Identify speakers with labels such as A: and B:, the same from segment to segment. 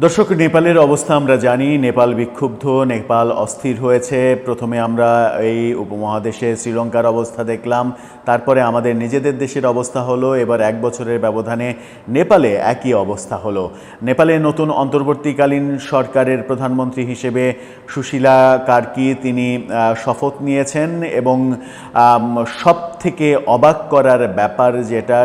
A: দর্শক, নেপালের অবস্থা আমরা জানি। নেপাল বিক্ষুব্ধ, নেপাল অস্থির হয়েছে। প্রথমে আমরা এই উপমহাদেশে শ্রীলঙ্কার অবস্থা দেখলাম, তারপরে আমাদের নিজেদের দেশের অবস্থা হলো, এবার এক বছরের ব্যবধানে নেপালে একই অবস্থা হলো। নেপালে নতুন অন্তর্বর্তীকালীন সরকারের প্রধানমন্ত্রী হিসেবে সুশীলা কার্কি তিনি শপথ নিয়েছেন এবং সব থেকে অবাক করার ব্যাপার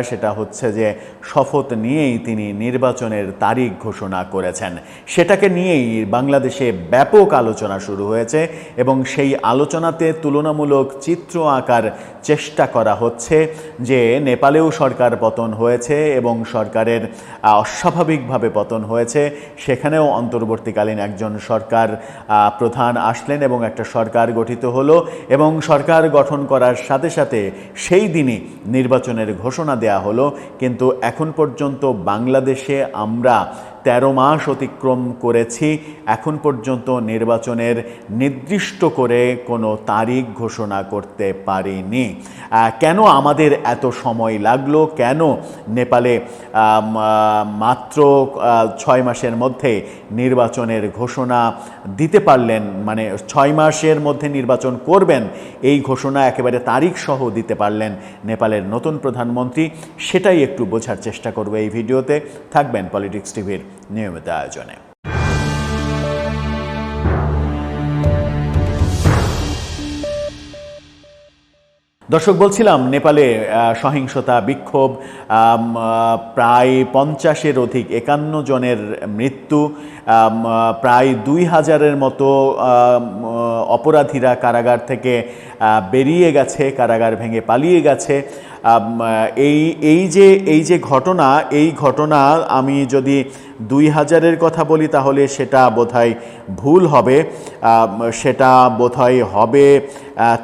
A: সেটা হচ্ছে যে শপথ নিয়েই তিনি নির্বাচনের তারিখ ঘোষণা করেছেন। সেটাকে নিয়েই বাংলাদেশে ব্যাপক আলোচনা শুরু হয়েছে এবং সেই আলোচনাতে তুলনামূলক চিত্র আঁকার চেষ্টা করা হচ্ছে যে নেপালেও সরকার পতন হয়েছে এবং সরকারের অস্বাভাবিকভাবে পতন হয়েছে। সেখানেও অন্তর্বর্তীকালীন একজন সরকার প্রধান আসলেন এবং একটা সরকার গঠিত হলো এবং সরকার গঠন করার সাথে সাথে সেই দিনই নির্বাচনের ঘোষণা দেয়া হলো। কিন্তু এখন পর্যন্ত বাংলাদেশে আমরা 13 মাস অতিক্রম করেছি, এখন পর্যন্ত নির্বাচনের নির্দিষ্ট করে কোনো তারিখ ঘোষণা করতে পারিনি। কেন আমাদের এত সময় লাগলো? কেন নেপালে মাত্র 6 মাসের মধ্যে নির্বাচনের ঘোষণা দিতে পারলেন, মানে 6 মাসের মধ্যে নির্বাচন করবেন এই ঘোষণা একেবারে তারিখ সহ দিতে পারলেন নেপালের নতুন প্রধানমন্ত্রী? সেটাই একটু বোঝার চেষ্টা করব এই ভিডিওতে। থাকবেন পলিটিক্স টিভির নিয়মিত আয়োজনে। দর্শক, বলছিলাম নেপালে সহিংসতা, বিক্ষোভ, প্রায় 50-এর অধিক, 51 জনের মৃত্যু, প্রায় 2000-এর মতো অপরাধীরা কারাগার থেকে বেরিয়ে গেছে, কারাগার ভেঙে পালিয়ে গেছে। এই যে ঘটনা, এই ঘটনা আমি যদি 2000-এর কথা বলি তাহলে সেটা বোধহয় ভুল হবে। সেটা বোধহয় হবে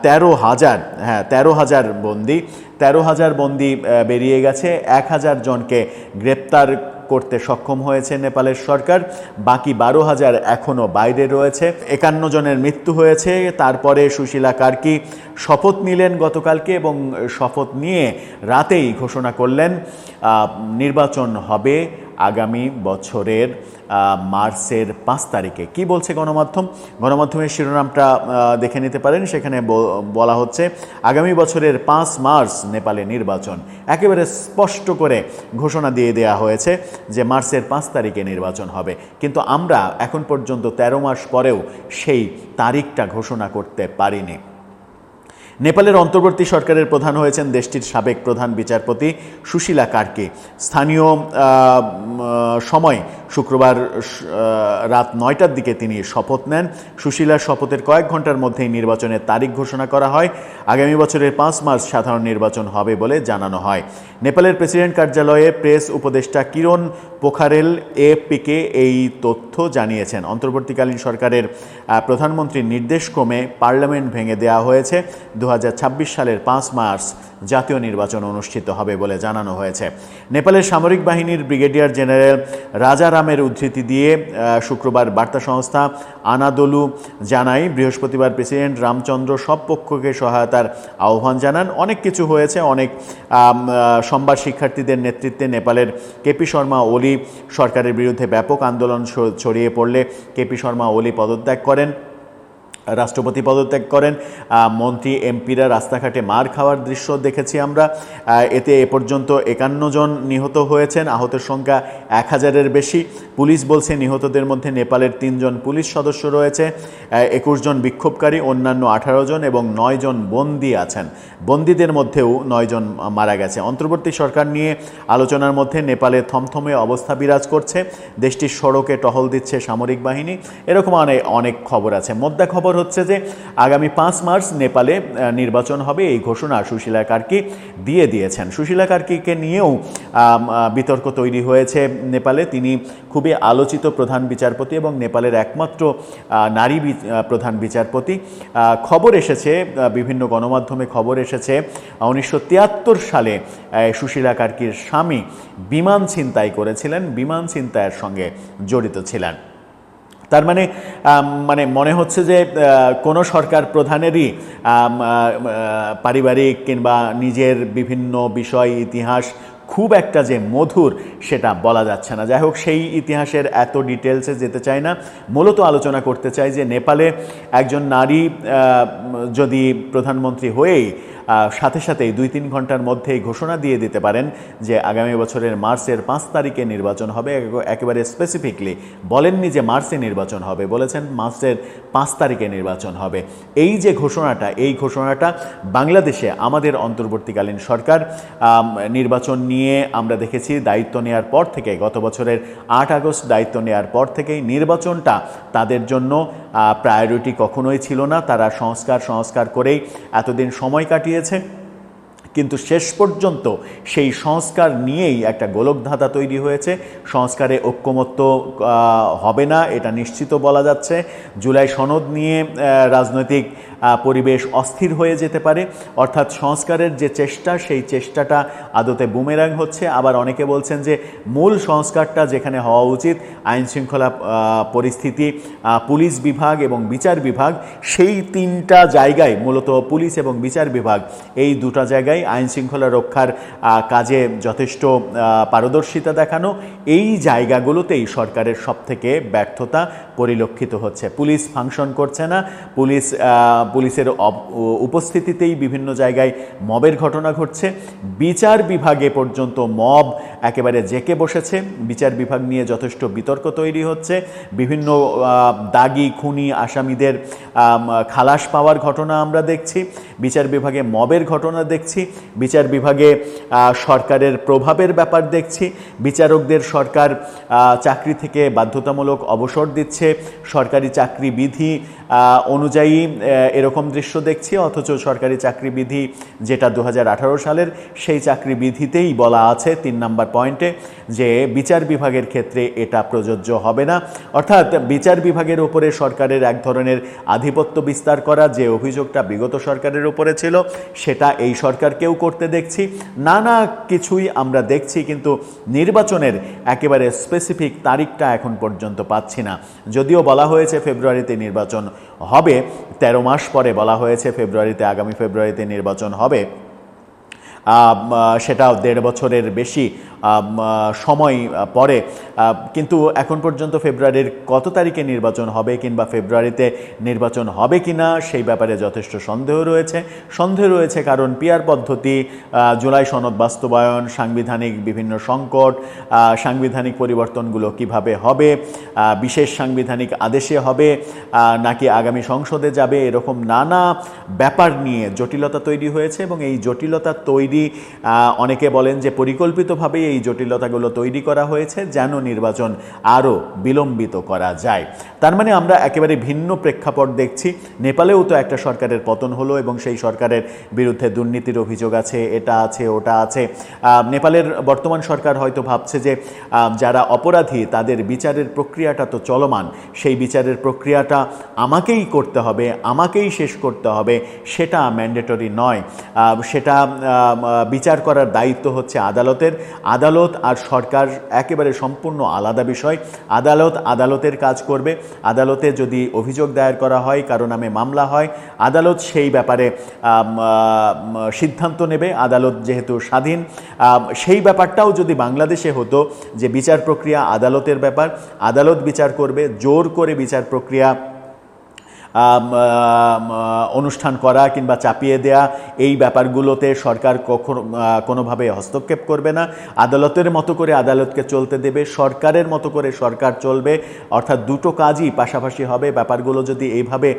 A: 13,000। হ্যাঁ, 13,000 বন্দি, 13,000 বন্দি বেরিয়ে গেছে। 1000 জনকে গ্রেপ্তার করতে সক্ষম হয়েছে নেপালের সরকার, বাকি 12,000 এখনও বাইরে রয়েছে। 51 জনের মৃত্যু হয়েছে। তারপরে সুশীলা কার্কি শপথ নিলেন গতকালকে এবং শপথ নিয়ে রাতেই ঘোষণা করলেন নির্বাচন হবে আগামী বছরের মার্চের 5 তারিখে। কি বলছে গণমাধ্যমের শিরোনামটা দেখে নিতে পারেন। সেখানে বলা হচ্ছে আগামী বছরের 5 মার্চ নেপালে নির্বাচন। একেবারে স্পষ্ট করে ঘোষণা দিয়ে দেয়া হয়েছে যে মার্চের 5 তারিখে নির্বাচন হবে। কিন্তু আমরা এখন পর্যন্ত 13 মাস পরেও সেই তারিখটা ঘোষণা করতে পারিনি। নেপালের অন্তর্বর্তী সরকারের প্রধান হয়েছেন দেশটির সাবেক প্রধান বিচারপতি সুশীলা কার্কি। স্থানীয় সময় শুক্রবার রাত 9টার দিকে তিনি শপথ নেন। সুশীলার শপথের কয়েক ঘন্টার মধ্যেই নির্বাচনের তারিখ ঘোষণা করা হয়। আগামী বছরের 5 মার্চ সাধারণ নির্বাচন হবে বলে জানানো হয়। নেপালের প্রেসিডেন্ট কার্যালয়ে প্রেস উপদেষ্টা কিরণ পোখারেল এএফপিকে এই তথ্য জানিয়েছেন। অন্তর্বর্তীকালীন সরকারের প্রধানমন্ত্রীর নির্দেশক্রমে পার্লামেন্ট ভেঙে দেওয়া হয়েছে। 2026 সালের 5 মার্চ জাতীয় নির্বাচন অনুষ্ঠিত হবে বলে জানানো হয়েছে। নেপালের সামরিক বাহিনীর ব্রিগেডিয়ার জেনারেল রাজারামের উদ্ধৃতি দিয়ে শুক্রবার বার্তা সংস্থা আনাদোলু জানায়, বৃহস্পতিবার প্রেসিডেন্ট রামচন্দ্র সব পক্ষকে সহায়তার আহ্বান জানান। অনেক কিছু হয়েছে। সোমবার শিক্ষার্থীদের নেতৃত্বে নেপালের কেপি শর্মা ওলি সরকারের বিরুদ্ধে ব্যাপক আন্দোলন ছড়িয়ে পড়লে কেপি শর্মা ওলি পদত্যাগ করেন, রাষ্ট্রপতি পদত্যাগ করেন। মন্ত্রী এমপিরা রাস্তাঘাটে মার খাওয়ার দৃশ্য দেখেছি আমরা। এতে এ পর্যন্ত 51 জন নিহত হয়েছেন। আহতের সংখ্যা 1000-এর বেশি। পুলিশ বলছে নিহতদের মধ্যে নেপালের 3 জন পুলিশ সদস্য রয়েছে, 21 জন বিক্ষোভকারী, অন্যান্য 18 জন এবং 9 জন বন্দী আছেন। বন্দীদের মধ্যেও 9 জন মারা গেছে। অন্তর্বর্তী সরকার নিয়ে আলোচনার মধ্যে নেপালে থমথমে অবস্থা বিরাজ করছে। দেশটির সড়কে টহল দিচ্ছে সামরিক বাহিনী। এরকম অনেক খবর আছে। মোদ্দা খবর হচ্ছে যে আগামী 5 মার্চ নেপালে নির্বাচন হবে, এই ঘোষণা সুশীলা কার্কি দিয়ে দিয়েছেন। সুশীলা কার্কিকে নিয়েও বিতর্ক তৈরি হয়েছে নেপালে। তিনি খুবই আলোচিত প্রধান বিচারপতি এবং নেপালের একমাত্র নারী প্রধান বিচারপতি। খবর এসেছে, বিভিন্ন গণমাধ্যমে খবর এসেছে 1973 সালে সুশীলা কার্কির স্বামী বিমান ছিনতাই করেছিলেন, বিমান ছিনতাইয়ের সঙ্গে জড়িত ছিলেন। তার মানে মনে হচ্ছে যে কোনো সরকার প্রধানেরই পারিবারিক কিংবা নিজের বিভিন্ন বিষয়, ইতিহাস খুব একটা যে মধুর সেটা বলা যাচ্ছে না। যাই হোক, সেই ইতিহাসের এত ডিটেলসে যেতে চাই না, মূলত আলোচনা করতে চাই যে নেপালে একজন নারী যদি প্রধানমন্ত্রী হয়েই সাথে সাথেই 2-3 ঘন্টার মধ্যেই ঘোষণা দিয়ে দিতে পারেন যে আগামী বছরের মার্চের 5 তারিখে নির্বাচন হবে, একেবারে স্পেসিফিকলি বলেননি যে মার্চে নির্বাচন হবে, বলেছেন মার্চের 5 তারিখে নির্বাচন হবে। এই যে ঘোষণাটা, এই ঘোষণাটা বাংলাদেশে আমাদের অন্তর্বর্তীকালীন সরকার নির্বাচন নিয়ে আমরা দেখেছি দায়িত্ব নেওয়ার পর থেকে, গত বছরের 8 আগস্ট দায়িত্ব নেওয়ার পর থেকেই নির্বাচনটা তাদের জন্য প্রায়োরিটি কখনোই ছিল না। তারা সংস্কার করেই এতদিন সময় কাটিয়েছে, কিন্তু শেষ পর্যন্ত সেই সংস্কার নিয়েই একটা গোলকধাঁধা তৈরি হয়েছে। সংস্কারে ঐক্যমত্য হবে না, এটা নিশ্চিত বলা যাচ্ছে। জুলাই সনদ নিয়ে রাজনৈতিক পরিবেশ অস্থির হয়ে যেতে পারে, অর্থাৎ সংস্কারের যে চেষ্টা, সেই চেষ্টাটা আদতে বুমেরাং হচ্ছে। আবার অনেকে বলছেন যে মূল সংস্কারটা যেখানে হওয়া উচিত, আইন শৃঙ্খলা পরিস্থিতি, পুলিশ বিভাগ এবং বিচার বিভাগ, সেই 3টা জায়গায়, মূলত পুলিশ এবং বিচার বিভাগ, এই 2টা জায়গায় আইন শৃঙ্খলা রক্ষার কাজে যথেষ্ট পারদর্শিতা দেখানো, এই জায়গাগুলোতেই সরকারের সবথেকে ব্যর্থতা পরিলক্ষিত হচ্ছে। পুলিশ ফাংশন করছে না, পুলিশের উপস্থিতিতেই বিভিন্ন জায়গায় মবের ঘটনা ঘটছে। বিচার বিভাগে পর্যন্ত মব একেবারে জেঁকে বসেছে, বিচার বিভাগ নিয়ে যথেষ্ট বিতর্ক তৈরি হচ্ছে। বিভিন্ন দাগি খুনি আসামিদের খালাস পাওয়ার ঘটনা আমরা দেখছি, বিচার বিভাগে মবের ঘটনা দেখছি, বিচার বিভাগে সরকারের প্রভাবের ব্যাপার দেখছি, বিচারকদের সরকার চাকরি থেকে বাধ্যতামূলক অবসর দিচ্ছে, সরকারি চাকরি বিধি অনুযায়ী এরকম দৃশ্য দেখছি। অথচ সরকারি চাকরি বিধি যেটা 2018 সালের, সেই চাকরি বিধিতেই বলা আছে 3 নম্বর পয়েন্টে যে বিচার বিভাগের ক্ষেত্রে এটা প্রযোজ্য হবে না। অর্থাৎ বিচার বিভাগের উপরে সরকারের এক ধরনের আধিপত্য বিস্তার করা, যে অভিযোগটা বিগত সরকারের উপরে ছিল, সেটা এই সরকারকেও করতে দেখছি। নানা কিছুই আমরা দেখছি, কিন্তু নির্বাচনের একেবারে স্পেসিফিক তারিখটা এখন পর্যন্ত পাচ্ছি না। যদিও বলা হয়েছে ফেব্রুয়ারিতে নির্বাচন হবে, 13 মাস পরে বলা হয়েছে আগামী ফেব্রুয়ারিতে নির্বাচন হবে, সেটাও 1.5 বছরের বেশি সময় পরে, কিন্তু এখন পর্যন্ত ফেব্রুয়ারির কত তারিখে নির্বাচন হবে কিংবা ফেব্রুয়ারিতে নির্বাচন হবে কিনা সেই ব্যাপারে যথেষ্ট সন্দেহ রয়েছে। কারণ পিআর পদ্ধতি, জুলাই সনদ বাস্তবায়ন, সাংবিধানিক বিভিন্ন সংকট, সাংবিধানিক পরিবর্তনগুলো কিভাবে হবে, বিশেষ সাংবিধানিক আদেশে হবে নাকি আগামী সংসদে যাবে, এরকম নানা ব্যাপার নিয়ে জটিলতা তৈরি হয়েছে। এবং এই জটিলতা তৈরি, অনেকে বলেন যে পরিকল্পিতভাবেই এই জটিলতাগুলো তৈরি করা হয়েছে যেন নির্বাচন আরও বিলম্বিত করা যায়। তার মানে আমরা একেবারে ভিন্ন প্রেক্ষাপট দেখছি। নেপালেও তো একটা সরকারের পতন হলো এবং সেই সরকারের বিরুদ্ধে দুর্নীতির অভিযোগ আছে, এটা আছে, ওটা আছে। নেপালের বর্তমান সরকার হয়তো ভাবছে যে যারা অপরাধী তাদের বিচারের প্রক্রিয়াটা তো চলমান, সেই বিচারের প্রক্রিয়াটা আমাকেই করতে হবে, আমাকেই শেষ করতে হবে, সেটা ম্যান্ডেটরি নয়। সেটা বিচার করার দায়িত্ব হচ্ছে আদালতের। আদালত আর সরকার একেবারে সম্পূর্ণ আলাদা বিষয়। আদালতের কাজ করবে। আদালতে যদি অভিযোগ দায়ের করা হয়, কারো নামে মামলা হয়, আদালত সেই ব্যাপারে সিদ্ধান্ত নেবে। আদালত যেহেতু স্বাধীন, সেই ব্যাপারটাও যদি বাংলাদেশে হতো যে বিচার প্রক্রিয়া আদালতের ব্যাপার, আদালত বিচার করবে, জোর করে বিচার প্রক্রিয়া অনুষ্ঠান করা কিংবা চাপিয়ে দেয়া, এই ব্যাপারগুলোতে সরকার কোনোভাবে হস্তক্ষেপ করবে না। আদালতের মতো করে আদালতকে চলতে দেবে, সরকারের মতো করে সরকার চলবে। অর্থাৎ দুটো কাজই পাশাপাশি হবে। ব্যাপারগুলো যদি এইভাবে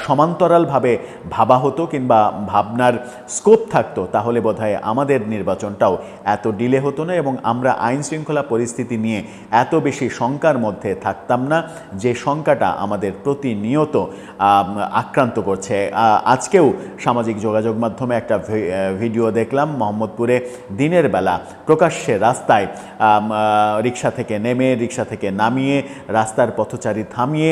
A: সমান্তরালভাবে ভাবা হতো কিংবা ভাবনার স্কোপ থাকতো, তাহলে বোধহয় আমাদের নির্বাচনটাও এত ডিলে হতো না এবং আমরা আইন শৃঙ্খলা পরিস্থিতি নিয়ে এত বেশি শঙ্কার মধ্যে থাকতাম না, যে শঙ্কাটা আমাদের প্রতিনিয়ত আক্রান্ত করছে। আজকেও সামাজিক যোগাযোগ মাধ্যমে একটা ভিডিও দেখলাম, মোহাম্মদপুরে দিনের বেলা প্রকাশ্যে রাস্তায় রিক্সা থেকে নামিয়ে রাস্তার পথচারী থামিয়ে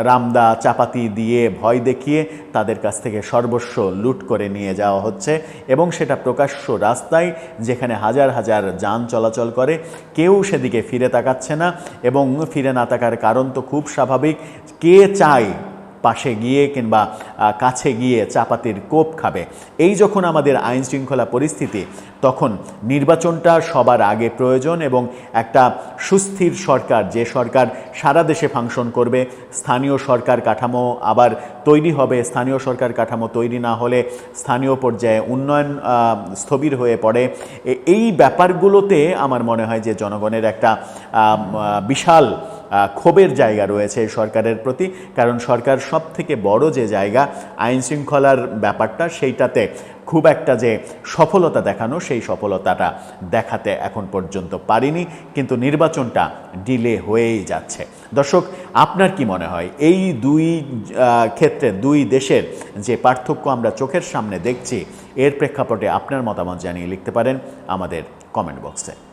A: রামদা চাপাতি দিয়ে ভয় দেখিয়ে তাদের কাছ থেকে সর্বস্ব লুট করে নিয়ে যাওয়া হচ্ছে এবং সেটা প্রকাশ্য রাস্তায়, যেখানে হাজার হাজার যান চলাচল করে, কেউ সেদিকে ফিরে তাকাচ্ছে না। এবং ফিরে না তাকার কারণ তো খুব স্বাভাবিক, কে চায় পাশে গিয়ে কিংবা কাছে গিয়ে চাপাতির কোপ খাবে। এই যখন আমাদের আইন শৃঙ্খলা পরিস্থিতি, তখন নির্বাচনটা সবার আগে প্রয়োজন এবং একটা সুস্থির সরকার, যে সরকার সারা দেশে ফাংশন করবে, স্থানীয় সরকার কাঠামো আবার তৈরি হবে। স্থানীয় সরকার কাঠামো তৈরি না হলে স্থানীয় পর্যায়ে উন্নয়ন স্থবির হয়ে পড়ে। এই ব্যাপারগুলোতে আমার মনে হয় যে জনগণের একটা বিশাল ক্ষোভের জায়গা রয়েছে সরকারের প্রতি, কারণ সরকার সব থেকে বড় যে জায়গা আইন শৃঙ্খলার ব্যাপারটা, সেইটাতে খুব একটা যে সফলতা দেখানো, সেই সফলতাটা দেখাতে এখন পর্যন্ত পারিনি, কিন্তু নির্বাচনটা ডিলে হয়েই যাচ্ছে। দর্শক, আপনার কি মনে হয় এই দুই ক্ষেত্রে, দুই দেশের যে পার্থক্য আমরা চোখের সামনে দেখছি, এর প্রেক্ষাপটে আপনার মতামত জানিয়ে লিখতে পারেন আমাদের কমেন্ট বক্সে।